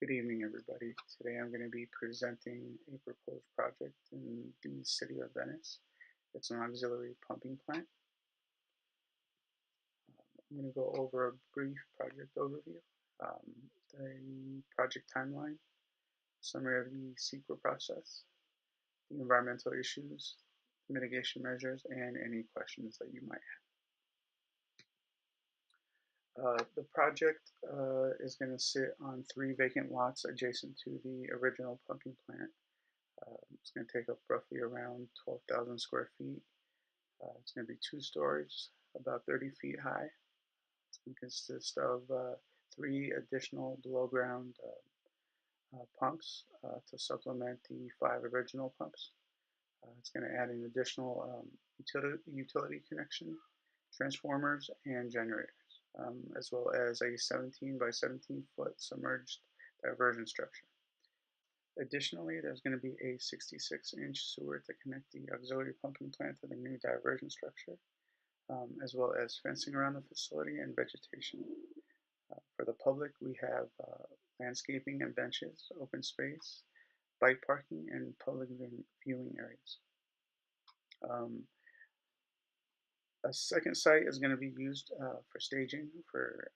Good evening, everybody. Today I'm going to be presenting a proposed project in the city of Venice. It's an auxiliary pumping plant. I'm going to go over a brief project overview, the project timeline, summary of the CEQA process, the environmental issues, mitigation measures, and any questions that you might have. The project is going to sit on 3 vacant lots adjacent to the original pumping plant. It's going to take up roughly around 12,000 square feet. It's going to be 2 stories, about 30 feet high. It's going to consist of 3 additional below ground pumps to supplement the 5 original pumps. It's going to add an additional utility connection, transformers, and generators, as well as a 17 by 17 foot submerged diversion structure. Additionally, there's going to be a 66-inch sewer to connect the auxiliary pumping plant to the new diversion structure, as well as fencing around the facility and vegetation. For the public, we have landscaping and benches, open space, bike parking, and public viewing areas. A second site is going to be used for staging for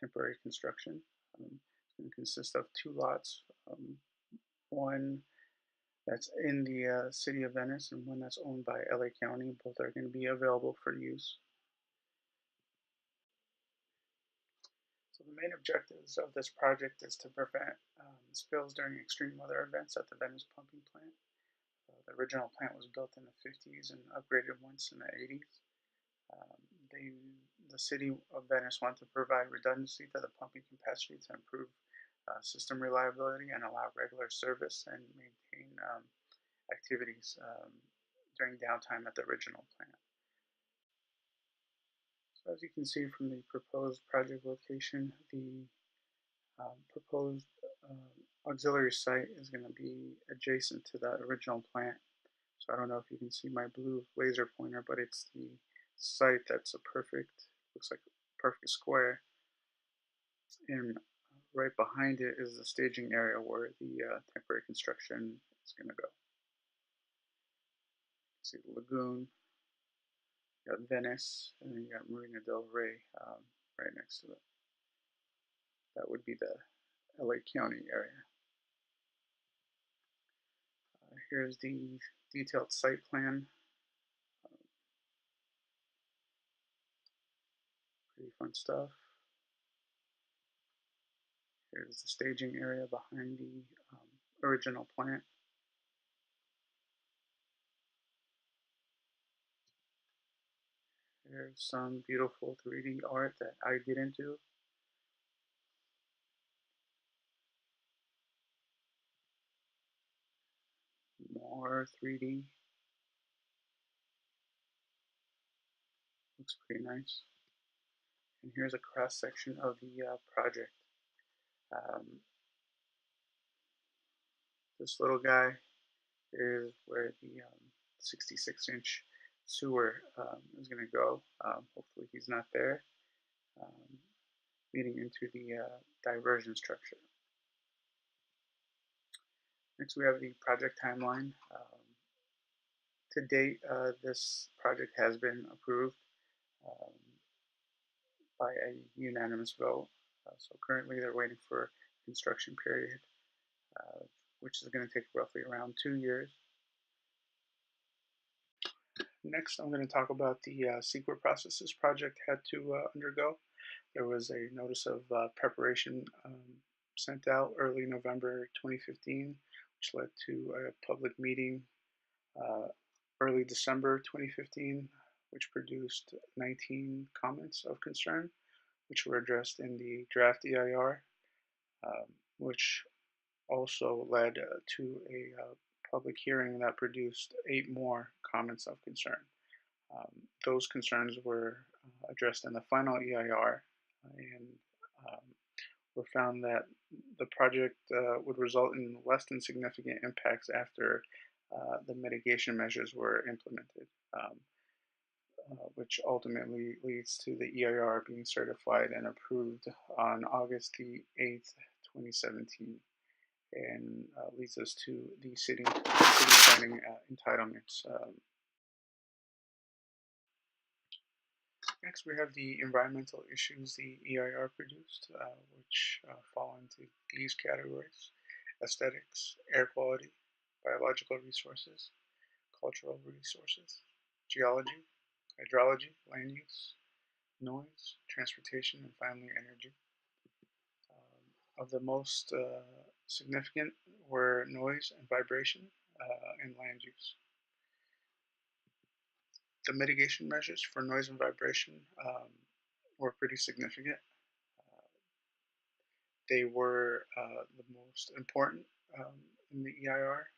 temporary construction. It's going to consist of 2 lots, one that's in the city of Venice and one that's owned by LA County. Both are going to be available for use. So the main objectives of this project is to prevent spills during extreme weather events at the Venice pumping plant. The original plant was built in the 50s and upgraded once in the 80s. The city of Venice wanted to provide redundancy to the pumping capacity to improve system reliability and allow regular service and maintain activities during downtime at the original plant. So as you can see from the proposed project location, the proposed auxiliary site is going to be adjacent to the original plant. So I don't know if you can see my blue laser pointer, but it's the site that's looks like a perfect square. And right behind it is the staging area where the temporary construction is going to go. See the lagoon, you got Venice, and then you got Marina del Rey right next to it. That would be the LA County area. Here's the detailed site plan. Pretty fun stuff. Here's the staging area behind the original plant. Here's some beautiful 3D art that I get into. More 3D. Looks pretty nice. And here's a cross section of the project. This little guy is where the 66-inch sewer is going to go. Hopefully he's not there. Leading into the diversion structure. Next we have the project timeline. To date, this project has been approved by a unanimous vote. So currently they're waiting for construction period, which is going to take roughly around 2 years. Next, I'm going to talk about the CEQA process this project had to undergo. There was a notice of preparation sent out early November 2015, which led to a public meeting early December 2015, which produced 19 comments of concern, which were addressed in the draft EIR, which also led to a public hearing that produced 8 more comments of concern. Those concerns were addressed in the final EIR and were found that the project would result in less than significant impacts after the mitigation measures were implemented, which ultimately leads to the EIR being certified and approved on August the 8th, 2017, and leads us to the city planning entitlements. Next, we have the environmental issues the EIR produced, which fall into these categories: aesthetics, air quality, biological resources, cultural resources, geology, hydrology, land use, noise, transportation, and finally energy. Of the most significant were noise and vibration and land use. The mitigation measures for noise and vibration were pretty significant. They were the most important in the EIR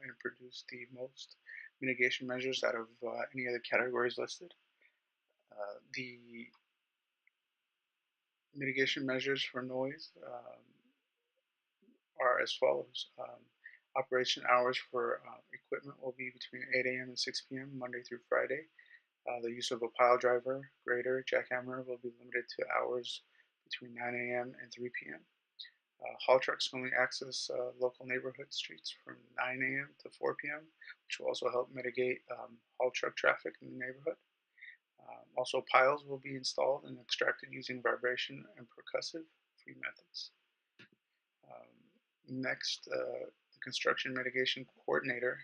and produced the most mitigation measures out of any other categories listed. The mitigation measures for noise are as follows. Operation hours for equipment will be between 8 a.m. and 6 p.m. Monday through Friday. The use of a pile driver, grader, jackhammer will be limited to hours between 9 a.m. and 3 p.m. Haul trucks only access local neighborhood streets from 9 a.m. to 4 p.m., which will also help mitigate haul truck traffic in the neighborhood. Also, piles will be installed and extracted using vibration and percussive free methods. Next, the construction mitigation coordinator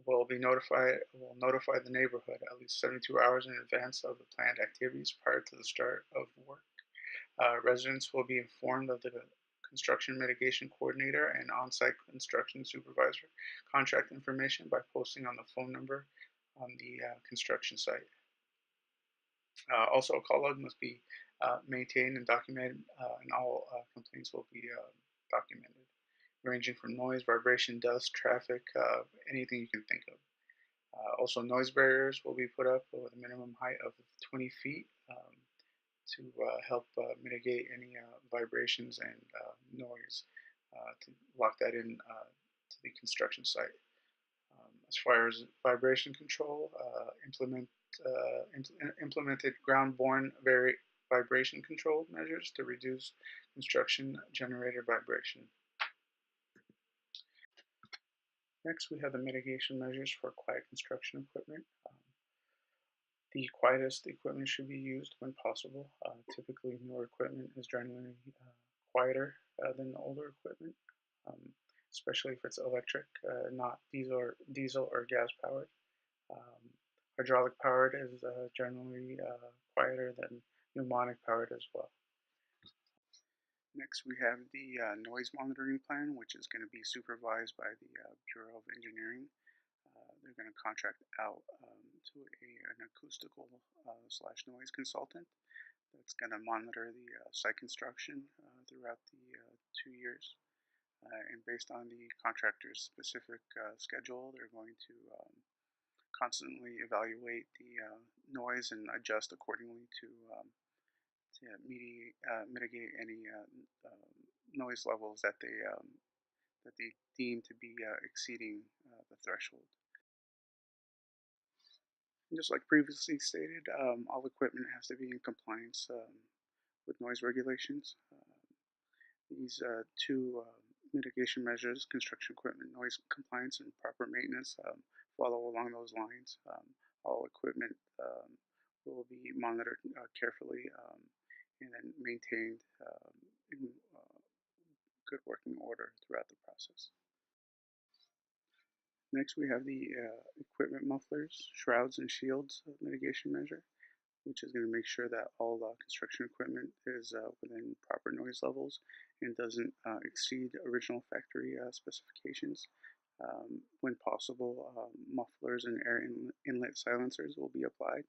will notify the neighborhood at least 72 hours in advance of the planned activities prior to the start of work. Residents will be informed of the construction mitigation coordinator and on-site construction supervisor contact information by posting on the phone number on the construction site. Also, a call log must be maintained and documented, and all complaints will be documented, ranging from noise, vibration, dust, traffic, anything you can think of. Also, noise barriers will be put up with a minimum height of 20 feet to help mitigate any vibrations and noise to lock that in to the construction site. As far as vibration control, implemented ground-borne vibration control measures to reduce construction generator vibration. Next, we have the mitigation measures for quiet construction equipment. The quietest equipment should be used when possible. Typically, newer equipment is generally quieter than the older equipment, especially if it's electric, not diesel or gas powered. Hydraulic powered is generally quieter than pneumatic powered as well. Next, we have the noise monitoring plan, which is going to be supervised by the Bureau of Engineering. They're going to contract out to an acoustical / noise consultant that's going to monitor the site construction throughout the 2 years. And based on the contractor's specific schedule, they're going to constantly evaluate the noise and adjust accordingly to mitigate any noise levels that they deem to be exceeding the threshold. And just like previously stated, all equipment has to be in compliance with noise regulations. These two mitigation measures, construction equipment noise compliance and proper maintenance, follow along those lines. All equipment will be monitored carefully and then maintained in good working order throughout the process. Next, we have the equipment mufflers, shrouds, and shields mitigation measure, which is going to make sure that all construction equipment is within proper noise levels and doesn't exceed original factory specifications. When possible, mufflers and air inlet silencers will be applied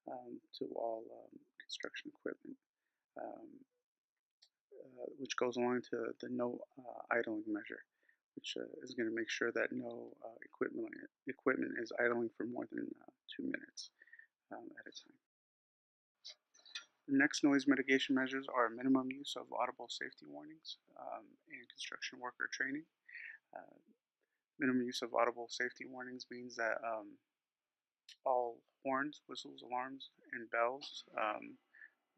to all construction equipment, which goes along to the no idling measure, which is going to make sure that no equipment is idling for more than 2 minutes at a time. The next noise mitigation measures are minimum use of audible safety warnings and construction worker training. Minimum use of audible safety warnings means that all horns, whistles, alarms, and bells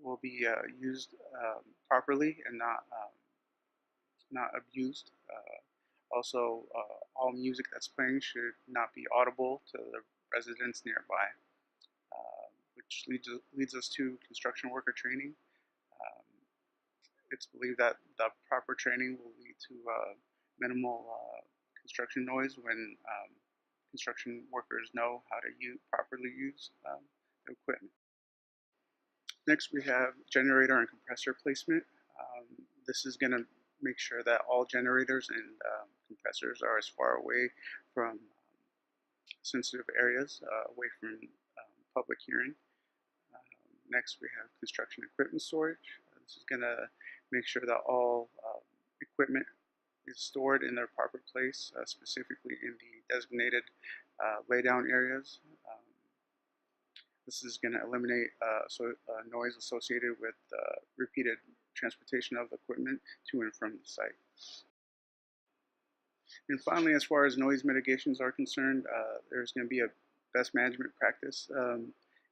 will be used properly and not abused. Also, all music that's playing should not be audible to the residents nearby, which leads us to construction worker training. Um, it's believed that the proper training will lead to minimal construction noise when construction workers know how to properly use the equipment. Next, we have generator and compressor placement. This is going to make sure that all generators and compressors are as far away from sensitive areas, away from public hearing. Next, we have construction equipment storage. This is going to make sure that all equipment is stored in their proper place, specifically in the designated laydown areas. This is going to eliminate noise associated with repeated transportation of equipment to and from the site. And finally, as far as noise mitigations are concerned, there's going to be a best management practice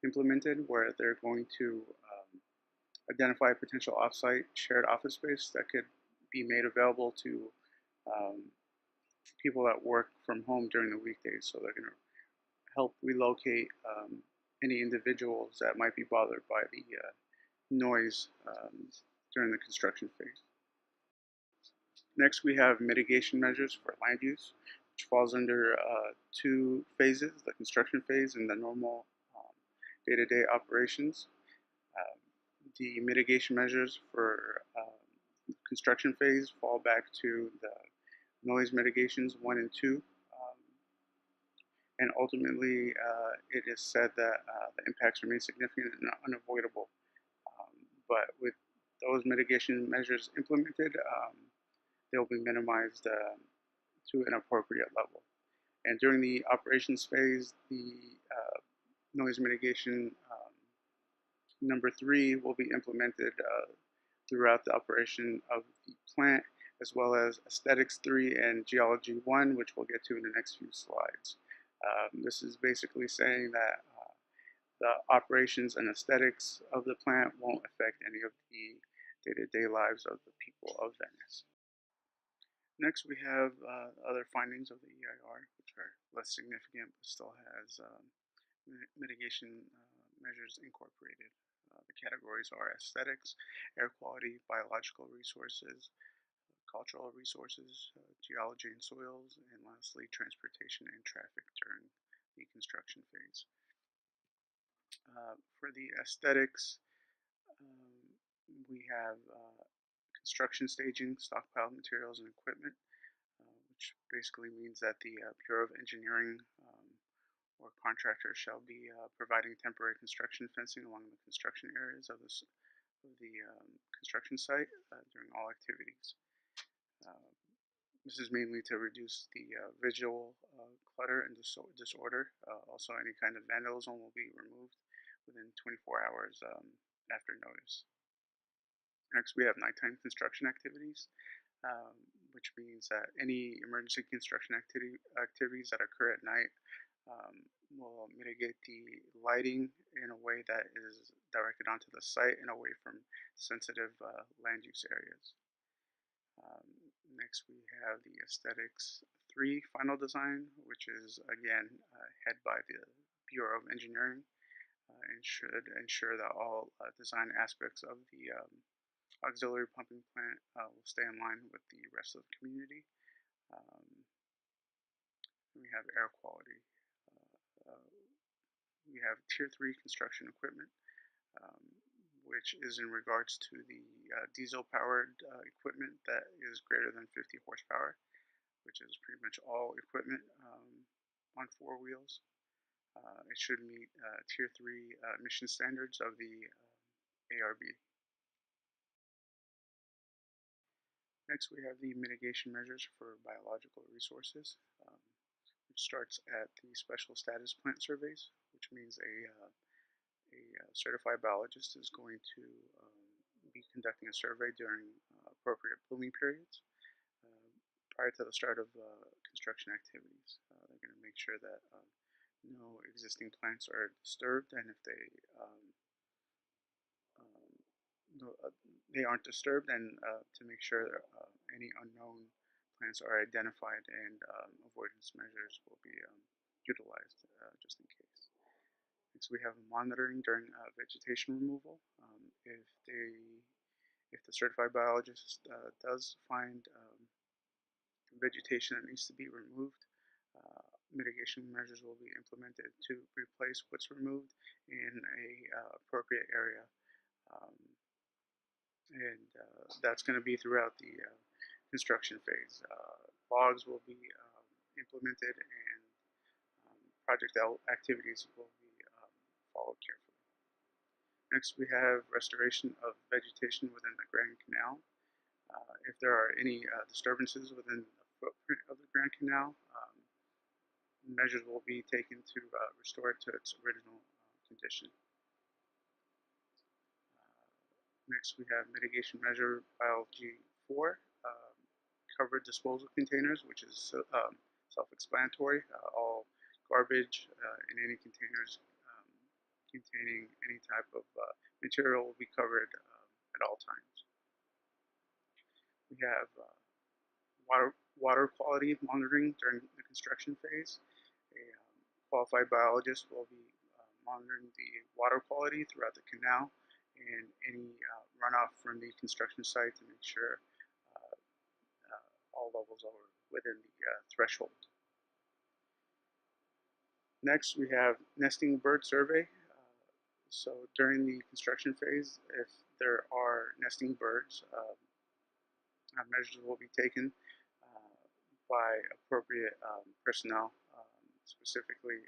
implemented where they're going to identify potential offsite shared office space that could be made available to um, people that work from home during the weekdays. So they're going to help relocate any individuals that might be bothered by the noise during the construction phase. Next, we have mitigation measures for land use, which falls under two phases, the construction phase and the normal day-to-day operations. The mitigation measures for construction phase fall back to the noise mitigations 1 and 2. And ultimately, it is said that the impacts remain significant and unavoidable. But with those mitigation measures implemented, they'll be minimized to an appropriate level. And during the operations phase, the noise mitigation number 3 will be implemented throughout the operation of the plant, as well as aesthetics 3 and geology 1, which we'll get to in the next few slides. This is basically saying that the operations and aesthetics of the plant won't affect any of the day-to-day lives of the people of Venice. Next, we have other findings of the EIR, which are less significant but still has mitigation measures incorporated. The categories are aesthetics, air quality, biological resources, cultural resources, geology and soils, and lastly, transportation and traffic during the construction phase. For the aesthetics, we have construction staging, stockpiled materials and equipment, which basically means that the Bureau of Engineering or contractor shall be providing temporary construction fencing along the construction areas of the construction site during all activities. This is mainly to reduce the visual clutter and disorder. Also, any kind of vandalism will be removed within 24 hours after notice. Next, we have nighttime construction activities, which means that any emergency construction activities that occur at night will mitigate the lighting in a way that is directed onto the site and away from sensitive land use areas. Next, we have the Aesthetics 3 final design, which is again head by the Bureau of Engineering and should ensure that all design aspects of the auxiliary pumping plant will stay in line with the rest of the community. We have air quality. We have Tier 3 construction equipment, which is in regards to the diesel-powered equipment that is greater than 50 horsepower, which is pretty much all equipment on 4 wheels. It should meet Tier 3 emission standards of the ARB. Next, we have the mitigation measures for biological resources, which starts at the special status plant surveys, which means a certified biologist is going to be conducting a survey during appropriate blooming periods prior to the start of construction activities. They're going to make sure that no existing plants are disturbed, and if they they aren't disturbed, and to make sure that any unknown plants are identified and avoidance measures will be utilized just in case. Next, we have monitoring during vegetation removal. If the certified biologist does find vegetation that needs to be removed, mitigation measures will be implemented to replace what's removed in a appropriate area. Um, and that's going to be throughout the construction phase. Logs will be implemented, and project activities will be followed carefully. Next, we have restoration of vegetation within the Grand Canal. If there are any disturbances within the footprint of the Grand Canal, measures will be taken to restore it to its original condition. Next, we have mitigation measure biology 4, covered disposal containers, which is self-explanatory. All garbage in any containers containing any type of material will be covered at all times. We have water quality monitoring during the construction phase. A qualified biologist will be monitoring the water quality throughout the canal and any runoff from the construction site to make sure all levels are within the threshold. Next, we have nesting bird survey. So during the construction phase, if there are nesting birds, measures will be taken by appropriate personnel, specifically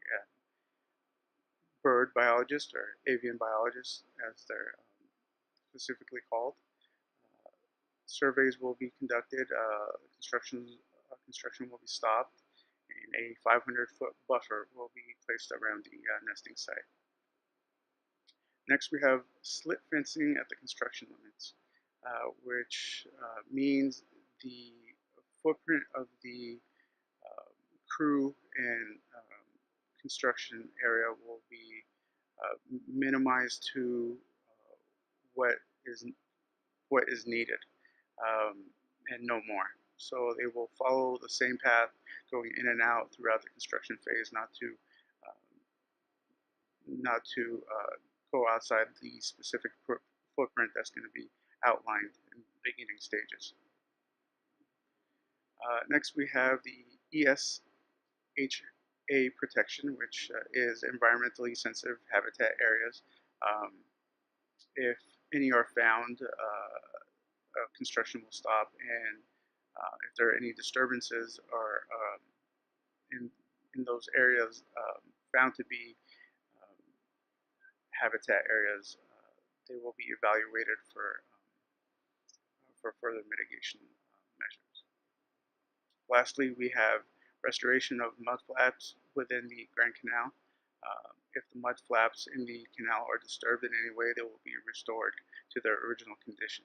bird biologists or avian biologists, as they're specifically called. Surveys will be conducted. Construction will be stopped, and a 500-foot buffer will be placed around the nesting site. Next, we have slit fencing at the construction limits, which means the footprint of the crew and construction area will be minimized to what is needed and no more. So they will follow the same path going in and out throughout the construction phase, not to go outside the specific footprint that's going to be outlined in the beginning stages. Next, we have the ESHA protection, which is environmentally sensitive habitat areas. If any are found, construction will stop, and if there are any disturbances or in those areas found to be habitat areas, they will be evaluated for further mitigation measures. Lastly, we have restoration of mud flaps within the Grand Canal. If the mud flaps in the canal are disturbed in any way, they will be restored to their original condition.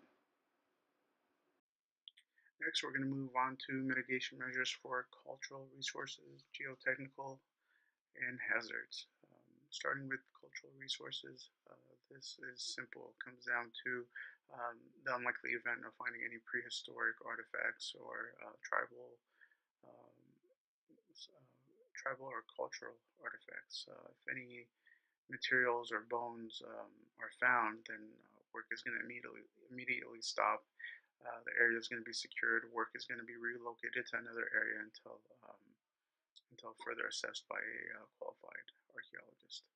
Next, we're going to move on to mitigation measures for cultural resources, geotechnical, and hazards. Starting with cultural resources, this is simple. It comes down to the unlikely event of finding any prehistoric artifacts or um, tribal or cultural artifacts. If any materials or bones are found, then work is going to immediately stop. The area is going to be secured. Work is going to be relocated to another area until further assessed by a qualified archaeologist.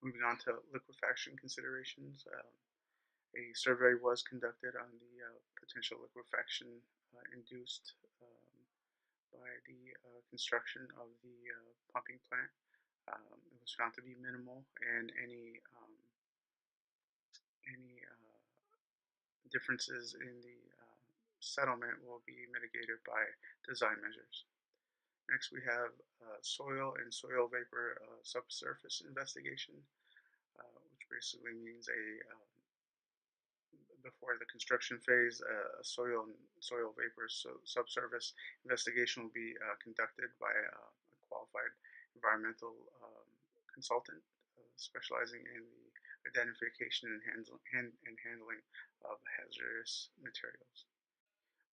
Moving on to liquefaction considerations, a survey was conducted on the potential liquefaction induced by the construction of the pumping plant. It was found to be minimal, and any differences in the settlement will be mitigated by design measures. Next, we have soil and soil vapor subsurface investigation, which basically means before the construction phase, a soil vapor subsurface investigation will be conducted by a qualified environmental consultant specializing in the identification and handling of hazardous materials.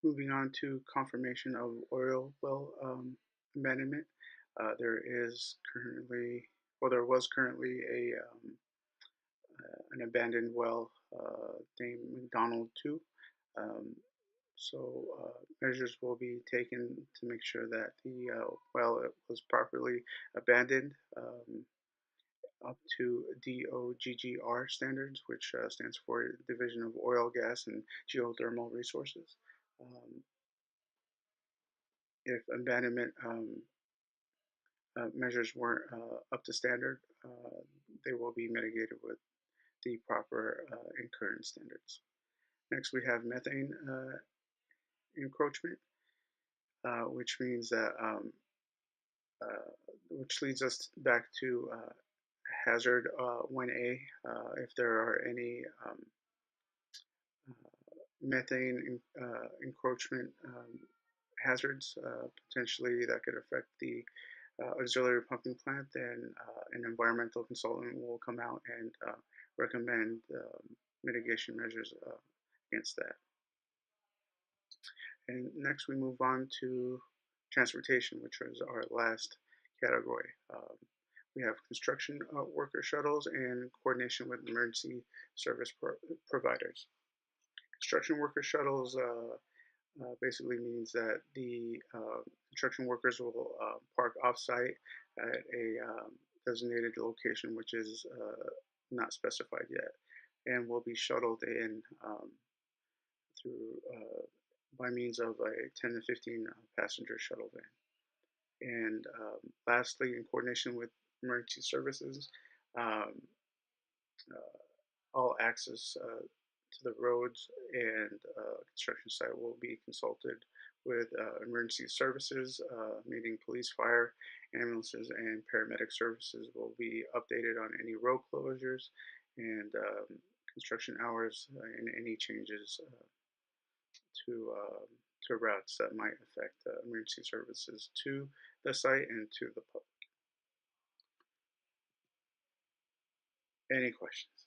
Moving on to confirmation of oil well abandonment, there is currently, well, there was currently an abandoned well named McDonald 2. Um, Measures will be taken to make sure that the well was properly abandoned up to DOGGR standards, which stands for Division of Oil, Gas, and Geothermal Resources. If abandonment measures weren't up to standard, they will be mitigated with the proper incurrence standards. Next, we have methane encroachment, which means that which leads us back to hazard 1A. If there are any methane encroachment hazards potentially that could affect the auxiliary pumping plant, then an environmental consultant will come out and recommend mitigation measures against that. And next we move on to transportation, which is our last category. We have construction worker shuttles and coordination with emergency service providers. Construction worker shuttles basically means that the construction workers will park off-site at a designated location, which is not specified yet, and will be shuttled in through by means of a 10 to 15 passenger shuttle van. And lastly, in coordination with emergency services, um, uh, all access to the roads and construction site will be consulted with emergency services, meaning police, fire, ambulances, and paramedic services will be updated on any road closures and construction hours and any changes to routes that might affect emergency services to the site and to the public. Any questions?